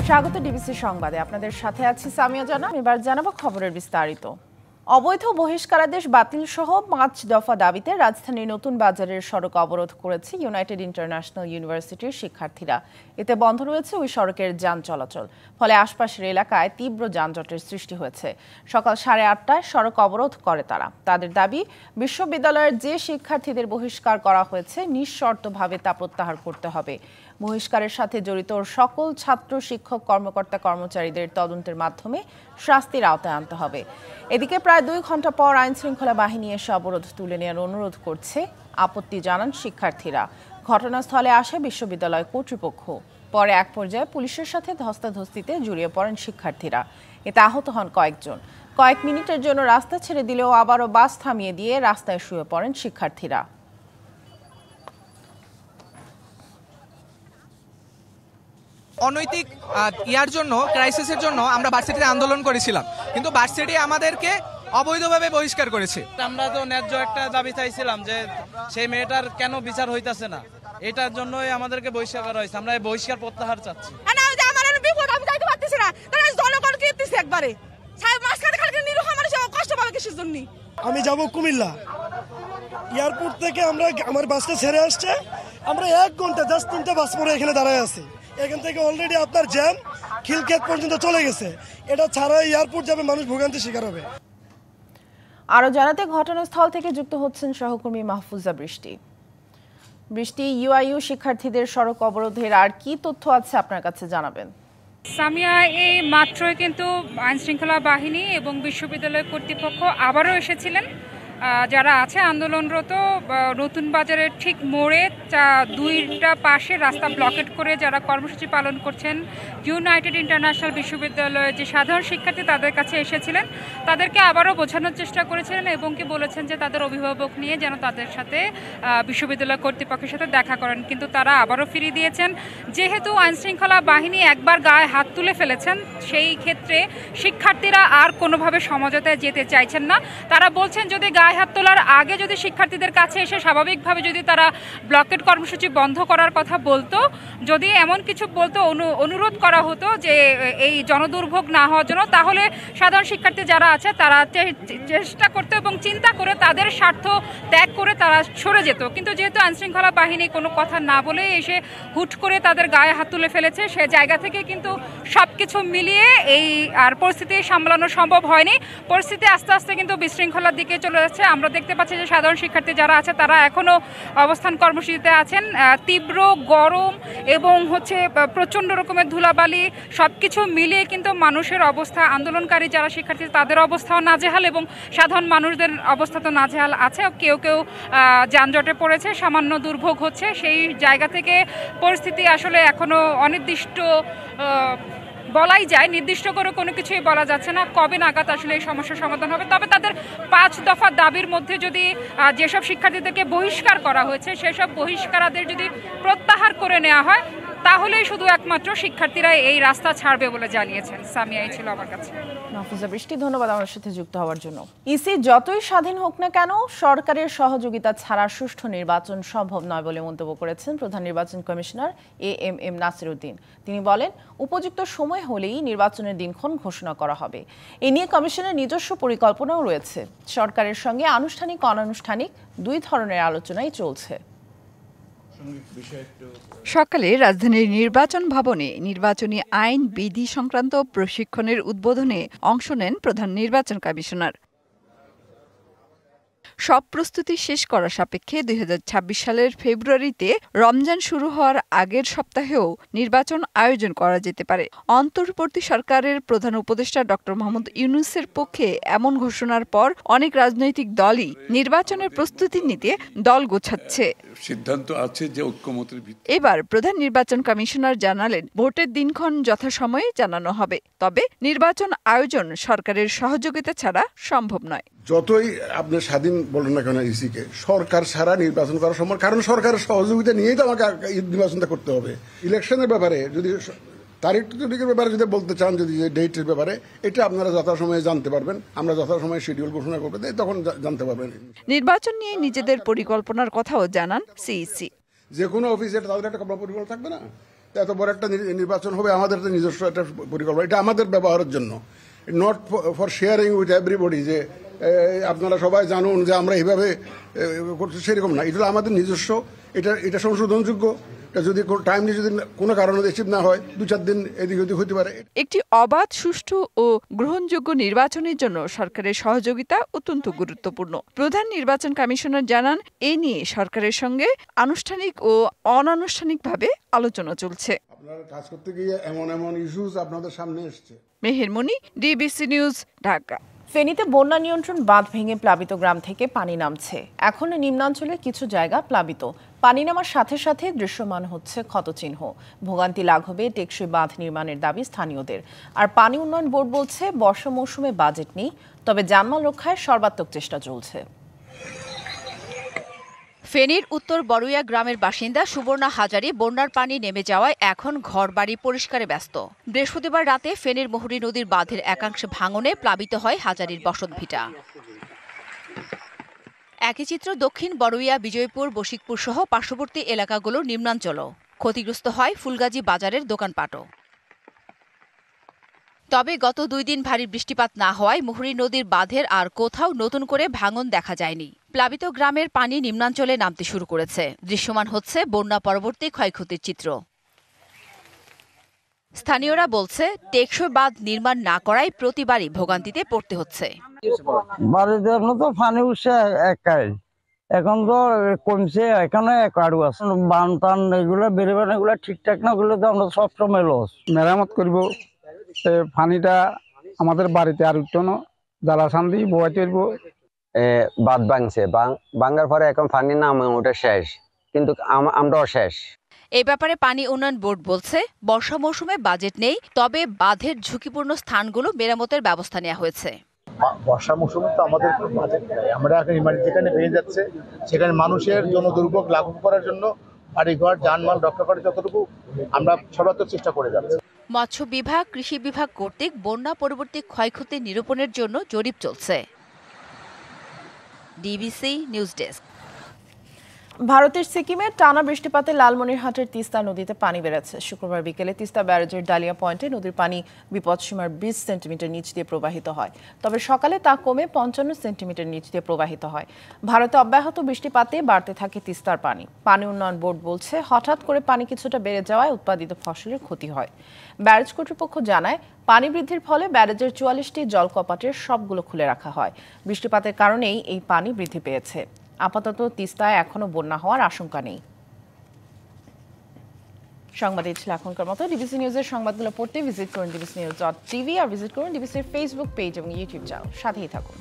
স্বাগত ডিবিসি সংবাদে, আপনাদের সাথে আছি সামিয়া জানা। এবার জানাবো খবরের বিস্তারিত। অবৈধ বহিষ্কারাদেশ বাতিল সহ ৫ দফা দাবিতে রাজধানীর নতুন বাজারের সড়ক অবরোধ করেছে ইউনাইটেড ইন্টারন্যাশনাল ইউনিভার্সিটির শিক্ষার্থীরা। এতে বন্ধ রয়েছে ওই সড়কের যান চলাচল, ফলে আশপাশের এলাকায় তীব্র যানজটের সৃষ্টি হয়েছে। সকাল 8:30টায় সড়ক অবরোধ করে তারা। তাদের দাবি, বিশ্ববিদ্যালয়ের যে শিক্ষার্থীদের বহিষ্কার করা হয়েছে নিঃশর্তভাবে তা প্রত্যাহার করতে হবে। বহিষ্কারের সাথে জড়িত সকল ছাত্র, শিক্ষক, কর্মকর্তা, কর্মচারীদের তদন্তের মাধ্যমে শাস্তির আওতায় আনতে হবে। এদিকে প্রায় 2 ঘন্টা পর আইন শৃঙ্খলা বাহিনী এসে অবরোধ তুলে নেওয়ার অনুরোধ করছে। আপত্তি জানান শিক্ষার্থীরা। ঘটনাস্থলে আসে বিশ্ববিদ্যালয় কর্তৃপক্ষ। পরে এক পর্যায়ে পুলিশের সাথে ধস্তাধস্তিতে জড়িয়ে পড়েন শিক্ষার্থীরা। এতে আহত হন কয়েকজন। কয়েক মিনিটের জন্য রাস্তা ছেড়ে দিলেও আবারও বাস থামিয়ে দিয়ে রাস্তায় শুয়ে পড়েন শিক্ষার্থীরা। অনৈতিক ইয়ার জন্য, ক্রাইসিসের জন্য আমরা ভার্সিটিতে আন্দোলন করেছিলাম, কিন্তু ভার্সিটি আমাদেরকে অবৈধভাবে বহিষ্কার করেছে। আমরা তো ন্যায্য একটা দাবি চাইছিলাম যে সেই মেয়েটার কেন বিচার হইতাছে না, এটার জন্যই আমাদেরকে বহিষ্কার করা হয়েছে। আমরা এই বহিষ্কার প্রত্যাহার চাচ্ছি। আমি যাব কুমিল্লা এয়ারপোর্ট থেকে, আমার বাসটা ছেড়ে আসছে, আমরা 1 ঘন্টা জাস্ট 3টা বাস পরে এখানে দাঁড়ায় আছি। এখান থেকে অলরেডি আপনার জ্যাম খিলক্ষেত পর্যন্ত চলে গেছে। এটা ছাড়া এয়ারপোর্ট যাবে, মানুষ ভোগান্তি শিকার হবে। আরো জানাতে ঘটনাস্থল থেকে যুক্ত হচ্ছেন সহকর্মী মাহফুজা বৃষ্টি। ইউআইইউ শিক্ষার্থীদের সড়ক অবরোধের আর কি তথ্য আছে আপনার কাছে জানাবেন? সামিয়া, এই মাত্রই কিন্তু আইন শৃঙ্খলা বাহিনী এবং বিশ্ববিদ্যালয় কর্তৃপক্ষ আবারও এসেছিলেন। যারা আছে আন্দোলনরত নতুন বাজারের ঠিক মোড়ে 2টা পাশে রাস্তা ব্লকেট করে যারা কর্মসূচি পালন করছেন, ইউনাইটেড ইন্টারন্যাশনাল বিশ্ববিদ্যালয়ের যে সাধারণ শিক্ষার্থী তাদের কাছে এসেছিলেন। তাদেরকে আবারও বোঝানোর চেষ্টা করেছিলেন এবং কি বলেছেন যে তাদের অভিভাবক নিয়ে যেন তাদের সাথে বিশ্ববিদ্যালয় কর্তৃপক্ষের সাথে দেখা করেন, কিন্তু তারা আবারও ফিরিয়ে দিয়েছেন। যেহেতু আইন শৃঙ্খলা বাহিনী একবার গায়ে হাত তুলে ফেলেছেন, সেই ক্ষেত্রে শিক্ষার্থীরা আর কোনোভাবে সমঝোতায় যেতে চাইছেন না। তারা বলছেন যদি গায়ে হাত তোলার আগে যদি শিক্ষার্থীদের কাছে এসে স্বাভাবিকভাবে যদি তারা ব্লকেট কর্মসূচি বন্ধ করার কথা বলতো, যদি এমন কিছু বলতো, অনুরোধ করা হতো যে এই জনদুর্ভোগ না হওয়ার জন্য, তাহলে সাধারণ শিক্ষার্থী যারা আছে তারা চেষ্টা করতো এবং চিন্তা করে তাদের স্বার্থ ত্যাগ করে তারা সরে যেত। কিন্তু যেহেতু আইনশৃঙ্খলা বাহিনী কোনো কথা না বলে এসে হুট করে তাদের গায়ে হাত তুলে ফেলেছে, সে জায়গা থেকে কিন্তু সব কিছু মিলিয়ে এই আর পরিস্থিতি সামলানো সম্ভব হয়নি। পরিস্থিতি আস্তে আস্তে কিন্তু বিশৃঙ্খলার দিকে চলে যাচ্ছে। আমরা দেখতে পাচ্ছি যে সাধারণ শিক্ষার্থী যারা আছে তারা এখনো অবস্থান কর্মসূচিতে আছেন। তীব্র গরম এবং প্রচণ্ড রকমের ধুলাবালি সবকিছু মিলিয়ে কিন্তু মানুষের অবস্থা, আন্দোলনকারী যারা শিক্ষার্থী তাদের অবস্থাও নাজেহাল এবং সাধারণ মানুষদের অবস্থা তো নাজেহাল আছে। কেউ কেউ যানজটে পড়েছে, সামান্য দুর্ভোগ হচ্ছে। সেই জায়গা থেকে পরিস্থিতি আসলে এখনো অনির্দিষ্ট বলাই যায়, নির্দিষ্ট করে কোনো কিছুই বলা যাচ্ছে না কবে নাগাদ আসলে এই সমস্যার সমাধান হবে। তবে তাদের 5 দফা দাবির মধ্যে যদি যেসব শিক্ষার্থীদেরকে বহিষ্কার করা হয়েছে সেসব বহিষ্কারাদের যদি প্রত্যাহার করে নেওয়া হয়, তাহলেই শুধু একমাত্র শিক্ষার্থীরা এই রাস্তা ছাড়বে বলে জানিয়েছেন। সামিয়া, এই ছিল আমার কাছে। মাহফুজা বৃষ্টি, ধন্যবাদ আমার সাথে যুক্ত হওয়ার জন্য। ইসি যতই স্বাধীন হোক না কেন, সরকারের সহযোগিতা ছাড়া সুষ্ঠু নির্বাচন সম্ভব নয় বলে মন্তব্য করেছেন প্রধান নির্বাচন কমিশনার এএমএম নাসির উদ্দিন। তিনি বলেন, উপযুক্ত সময় হলেই নির্বাচনের দিনক্ষণ ঘোষণা করা হবে। এ নিয়ে কমিশনের নিজস্ব পরিকল্পনাও রয়েছে। সরকারের সঙ্গে আনুষ্ঠানিক অনানুষ্ঠানিক 2 ধরনের আলোচনাই চলছে। সকালে রাজধানীর নির্বাচন ভবনে নির্বাচনী আইন বিধি সংক্রান্ত প্রশিক্ষণের উদ্বোধনে অংশ নেন প্রধান নির্বাচন কমিশনার। সব প্রস্তুতি শেষ করা সাপেক্ষে 2026 সালের ফেব্রুয়ারিতে রমজান শুরু হওয়ার আগের সপ্তাহেও নির্বাচন আয়োজন করা যেতে পারে। অন্তর্বর্তী সরকারের প্রধান উপদেষ্টা ডক্টর মোহাম্মদ ইউনূসের পক্ষে এমন ঘোষণার পর অনেক রাজনৈতিক দলই নির্বাচনের প্রস্তুতি নিতে দল গোছাচ্ছে। সিদ্ধান্ত আছে যে ঐক্যমতের ভিত্তিতে এবার প্রধান নির্বাচন কমিশনার জানালেন, ভোটের দিনক্ষণ যথাসময়ে জানানো হবে, তবে নির্বাচন আয়োজন সরকারের সহযোগিতা ছাড়া সম্ভব নয়। যতই আপনি স্বাধীন বলেন না কেন ইসিকে, সরকার ছাড়া নির্বাচন করা সম্ভব, কারণ সরকারের সহযোগিতা নিয়েই তো আমাকে নির্বাচনটা করতে হবে। ইলেকশনের ব্যাপারে যদি তারিখের ব্যাপারে যদি বলতে চান, যদি ডেটের ব্যাপারে, এটা আপনারা যথাসময়ে জানতে পারবেন। আমরা যথাসময়ে শিডিউল ঘোষণা করবো, তখন জানতে পারবেন। নির্বাচন নিয়ে নিজেদের পরিকল্পনার কথাও জানান সিইসি। যে কোনো অফিসে তাদের একটা পরিকল্পনা থাকবে না, এত বড় একটা নির্বাচন হবে, আমাদের তো নিজস্ব একটা পরিকল্পনা, এটা আমাদের ব্যবহারের জন্য, not for sharing with everybody, যে আপনারা সবাই জানুন যে আমরা এইভাবে করছি, সেরকম না। এটা আমাদের নিজস্ব, এটা সংশোধনযোগ্য। যদি টাইমলি যদি কোনো কারণে রিসিভ না হয়, 2-4 দিন এদিক ওদিক হতে পারে। একটি অবাধ, সুষ্ঠু ও গ্রহণযোগ্য নির্বাচনের জন্য সরকারের সহযোগিতা অত্যন্ত গুরুত্বপূর্ণ। প্রধান নির্বাচন কমিশনার জানান, এ নিয়ে সরকারের সঙ্গে আনুষ্ঠানিক ও অনানুষ্ঠানিকভাবে আলোচনা চলছে। আপনারা কাজ করতে গিয়ে এমন এমন ইস্যুস আপনাদের সামনে এসছে। মেহেরমনি, ডিবিসি নিউজ, ঢাকা। ফেনীতে বন্যা নিয়ন্ত্রণ বাঁধ ভেঙে প্লাবিত গ্রাম থেকে পানি নামছে। এখনো নিম্নাঞ্চলের কিছু জায়গা প্লাবিত। পানি নামার সাথে সাথে দৃশ্যমান হচ্ছে ক্ষতচিহ্ন। ভোগান্তি লাঘবে টেকসই বাঁধ নির্মাণের দাবি স্থানীয়দের। আর পানি উন্নয়ন বোর্ড বলছে, বর্ষা মৌসুমে বাজেট নেই, তবে জানমাল রক্ষায় সর্বাত্মক চেষ্টা চলছে। ফেনীর উত্তর বড়ুইয়া গ্রামের বাসিন্দা সুবর্ণা হাজারি বন্যার পানি নেমে যাওয়ায় এখন ঘরবাড়ি পরিষ্কারে ব্যস্ত। বৃহস্পতিবার রাতে ফেনীর মুহুরী নদীর বাঁধের একাংশে ভাঙনে প্লাবিত হয় হাজারির বসতভিটা। একই চিত্র দক্ষিণ বড়ুইয়া, বিজয়পুর, বশিকপুর সহ পার্শ্ববর্তী এলাকাগুলোর নিম্নাঞ্চলও। ক্ষতিগ্রস্ত হয় ফুলগাজী বাজারের দোকানপাটও। তবে গত 2 দিন ভারী বৃষ্টিপাত না হওয়ায় মুহুরী নদীর বাঁধের আর কোথাও নতুন করে ভাঙন দেখা যায়নি। প্লাবিত গ্রামের পানি নিম্নাঞ্চলে নামতে শুরু করেছে। দৃশ্যমান হচ্ছে বন্যা পরবর্তী ক্ষয়ক্ষতির চিত্র। স্থানীয়রা বলছে, টেকসই বাঁধ নির্মাণ না করায় প্রতিবারই ভোগান্তিতে পড়তে হচ্ছে। বাড়িতে তো পানি উঠছে একাই, এখন তো কমছে, এখানে কারু আছে বান টান এগুলো বেরোবেন, এগুলো ঠিকঠাক না করলে তো আমরা সবসময় লস। মেরামত করব, পানিটা আমাদের বাড়িতে আর উঠতো না, জ্বালা শান্তি বয়াতে পারব। বাঁধ ভাঙছে, ভাঙার পরে এখন পানি নামে ওটা শেষ, কিন্তু আমরাও শেষ। এই ব্যাপারে পানি উন্নয়ন বোর্ড বলছে, বর্ষা মৌসুমে বাজেট নেই, তবে বাঁধের ঝুঁকিপূর্ণ স্থানগুলো মেরামতের ব্যবস্থা নেওয়া হয়েছে। বর্ষা মৌসুমে তো আমাদের বাজেট নেই, আমরা এখন যেখানে ভেঙে যাচ্ছে সেখানে মানুষের জন্য দুর্ভোগ লাঘব করার জন্য বাড়িঘর জানমাল রক্ষা করার যতটুকু আমরা সর্বাত্মক চেষ্টা করে যাচ্ছি। মৎস্য বিভাগ, কৃষি বিভাগ কর্তৃক বন্যা পরবর্তী ক্ষয়ক্ষতি নিরূপণের জন্য জরিপ চলছে। DBC news desk. ভারতের সিকিমে টানা বৃষ্টিপাতে লালমনিরহাটের তিস্তা নদীতে পানি বেড়েছে। শুক্রবার বিকেলে তিস্তা ব্যারেজের ডালিয়া পয়েন্টে নদীর পানি বিপদসীমার 20 সেন্টিমিটার নিচ দিয়ে প্রবাহিত হয়, তবে সকালে তা কমে 55 সেন্টিমিটার নিচ দিয়ে প্রবাহিত হয়। ভারতে অব্যাহত বৃষ্টিপাতে বাড়তে থাকে তিস্তার পানি। পানি উন্নয়ন বোর্ড বলছে, হঠাৎ করে পানি কিছুটা বেড়ে যাওয়ায় উৎপাদিত ফসলের ক্ষতি হয়। ব্যারেজ কর্তৃপক্ষ জানায়, পানি বৃদ্ধির ফলে ব্যারেজের 44টি জলকপাটের সবগুলো খুলে রাখা হয়। বৃষ্টিপাতের কারণেই এই পানি বৃদ্ধি পেয়েছে। আপাতত তিস্তায় এখনো বন্যা হওয়ার আশঙ্কা নেই। সংবাদ এই ছিল এখনকার মতো। ডিবিসি নিউজের সংবাদগুলো পড়তে ভিজিট করুন dbcnews.tv আর ভিজিট করুন ডিবিসির ফেসবুক পেজ এবং ইউটিউব চ্যানেল। সাথেই থাকুন।